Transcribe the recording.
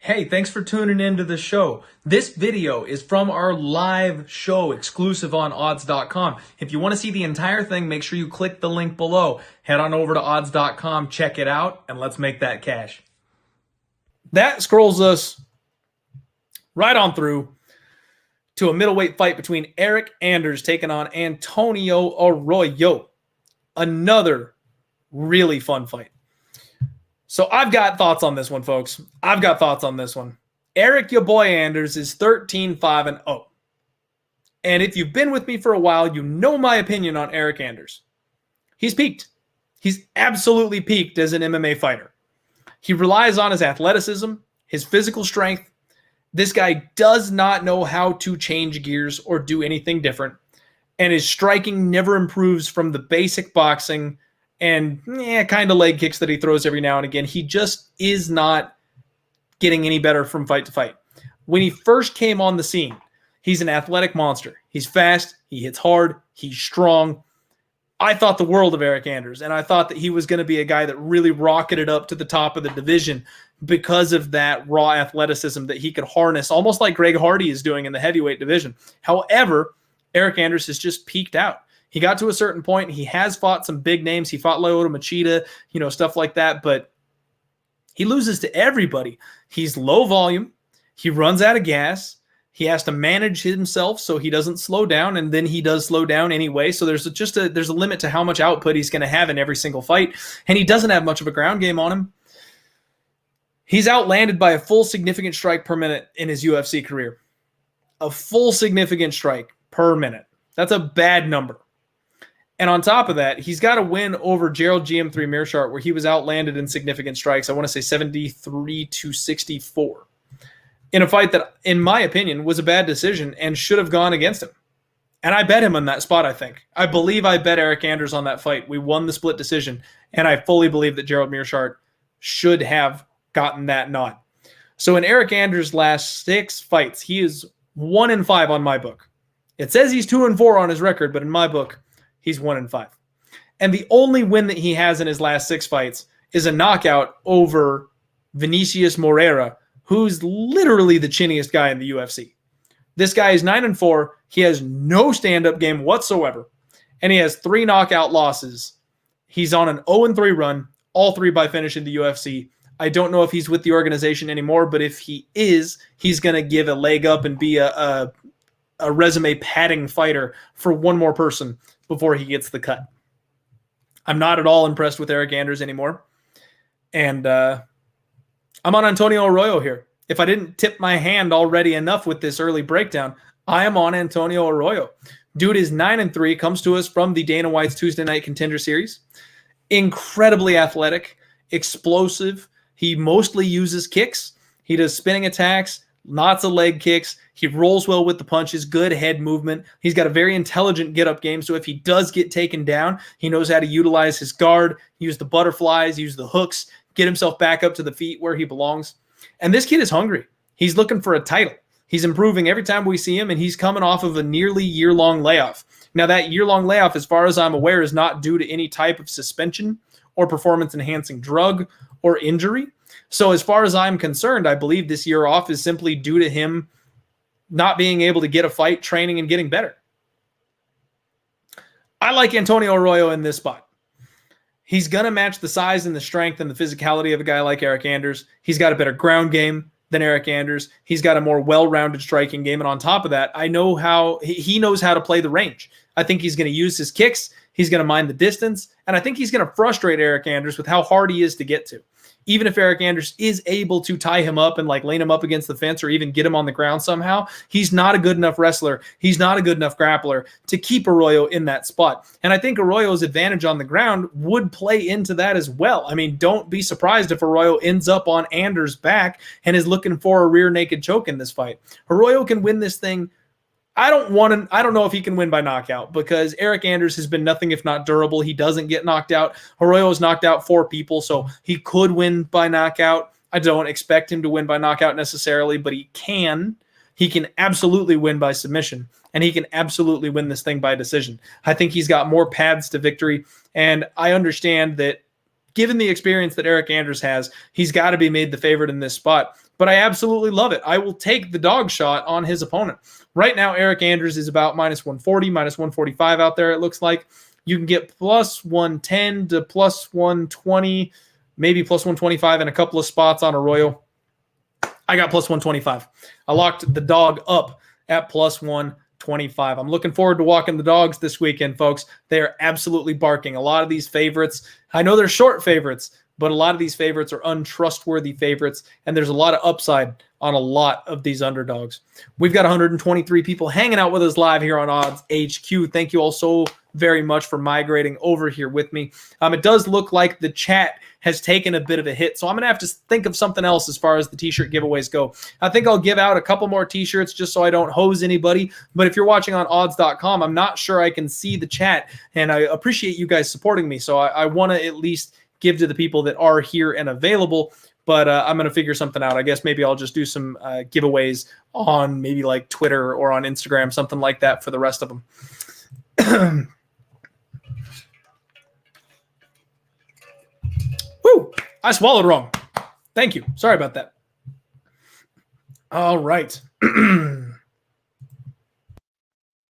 Hey, thanks for tuning into the show. This video is from our live show exclusive on odds.com. If you want to see the entire thing, make sure you click the link below. Head on over to odds.com, check it out, and let's make that cash. That scrolls us right on through to a middleweight fight between Eryk Anders taking on Antonio Arroyo. Another really fun fight. So I've got thoughts on this one, folks. I've got thoughts on this one. Eryk, your boy Anders, is 13-5-0. And if you've been with me for a while, you know my opinion on Eryk Anders. He's peaked. He's absolutely peaked as an MMA fighter. He relies on his athleticism, his physical strength. This guy does not know how to change gears or do anything different. And his striking never improves from the basic boxing and kind of leg kicks that he throws every now and again. He just is not getting any better from fight to fight. When he first came on the scene, he's an athletic monster. He's fast, he hits hard, he's strong. I thought the world of Eryk Anders, and I thought that he was going to be a guy that really rocketed up to the top of the division because of that raw athleticism that he could harness, almost like Greg Hardy is doing in the heavyweight division. However, Eryk Anders has just peaked out. He got to a certain point. He has fought some big names. He fought Lyoto Machida, stuff like that. But he loses to everybody. He's low volume. He runs out of gas. He has to manage himself so he doesn't slow down, and then he does slow down anyway. So there's a limit to how much output he's going to have in every single fight, and he doesn't have much of a ground game on him. He's outlanded by a full significant strike per minute in his UFC career. A full significant strike per minute. That's a bad number. And on top of that, he's got a win over Gerald GM3 Mearshart, where he was outlanded in significant strikes. I want to say 73-64 in a fight that, in my opinion, was a bad decision and should have gone against him. And I bet him on that spot, I think. I believe I bet Eryk Anders on that fight. We won the split decision, and I fully believe that Gerald Mearshart should have gotten that nod. So in Eryk Anders' last 6 fights, he is 1-5 on my book. It says he's 2-4 on his record, but in my book, he's 1-5. And the only win that he has in his last 6 fights is a knockout over Vinicius Moreira, who's literally the chinniest guy in the UFC. This guy is 9-4. He has no stand-up game whatsoever. And he has 3 knockout losses. He's on an 0-3 run, all 3 by finish in the UFC. I don't know if he's with the organization anymore, but if he is, he's going to give a leg up and be a resume padding fighter for one more person before he gets the cut. I'm not at all impressed with Eryk Anders anymore. And I'm on Antonio Arroyo here. If I didn't tip my hand already enough with this early breakdown, I am on Antonio Arroyo. Dude is 9-3, comes to us from the Dana White's Tuesday Night Contender Series. Incredibly athletic, explosive. He mostly uses kicks. He does spinning attacks, lots of leg kicks. He rolls well with the punches, good head movement. He's got a very intelligent get-up game, so if he does get taken down, he knows how to utilize his guard, use the butterflies, use the hooks, get himself back up to the feet where he belongs. And this kid is hungry. He's looking for a title. He's improving every time we see him, and he's coming off of a nearly year-long layoff. Now, that year-long layoff, as far as I'm aware, is not due to any type of suspension or performance-enhancing drug or injury. So as far as I'm concerned, I believe this year off is simply due to him not being able to get a fight, training, and getting better. I like Antonio Arroyo in this spot. He's going to match the size and the strength and the physicality of a guy like Eryk Anders. He's got a better ground game than Eryk Anders. He's got a more well-rounded striking game. And on top of that, I know how he knows how to play the range. I think he's going to use his kicks. He's going to mind the distance. And I think he's going to frustrate Eryk Anders with how hard he is to get to. Even if Eryk Anders is able to tie him up and lane him up against the fence or even get him on the ground somehow, he's not a good enough wrestler. He's not a good enough grappler to keep Arroyo in that spot. And I think Arroyo's advantage on the ground would play into that as well. I mean, don't be surprised if Arroyo ends up on Anders' back and is looking for a rear naked choke in this fight. Arroyo can win this thing. I don't know if he can win by knockout because Eryk Anders has been nothing if not durable. He doesn't get knocked out. Arroyo has knocked out 4 people, so he could win by knockout. I don't expect him to win by knockout necessarily, but he can. He can absolutely win by submission, and he can absolutely win this thing by decision. I think he's got more paths to victory, and I understand that given the experience that Eryk Anders has, he's got to be made the favorite in this spot. But I absolutely love it. I will take the dog shot on his opponent. Right now, Eryk Anders is about minus 140, minus 145 out there, it looks like. You can get plus 110 to plus 120, maybe plus 125 in a couple of spots on Arroyo. I got plus 125. I locked the dog up at plus 125. I'm looking forward to walking the dogs this weekend, folks. They are absolutely barking. A lot of these favorites, I know they're short favorites, but a lot of these favorites are untrustworthy favorites, and there's a lot of upside on a lot of these underdogs. We've got 123 people hanging out with us live here on Odds HQ. Thank you all so very much for migrating over here with me. It does look like the chat has taken a bit of a hit, so I'm going to have to think of something else as far as the t-shirt giveaways go. I think I'll give out a couple more t-shirts just so I don't hose anybody, but if you're watching on odds.com, I'm not sure I can see the chat, and I appreciate you guys supporting me, so I want to at least give to the people that are here and available, but I'm going to figure something out. I guess maybe I'll just do some giveaways on maybe like Twitter or on Instagram, something like that for the rest of them. Woo! I swallowed wrong. Thank you. Sorry about that. All right.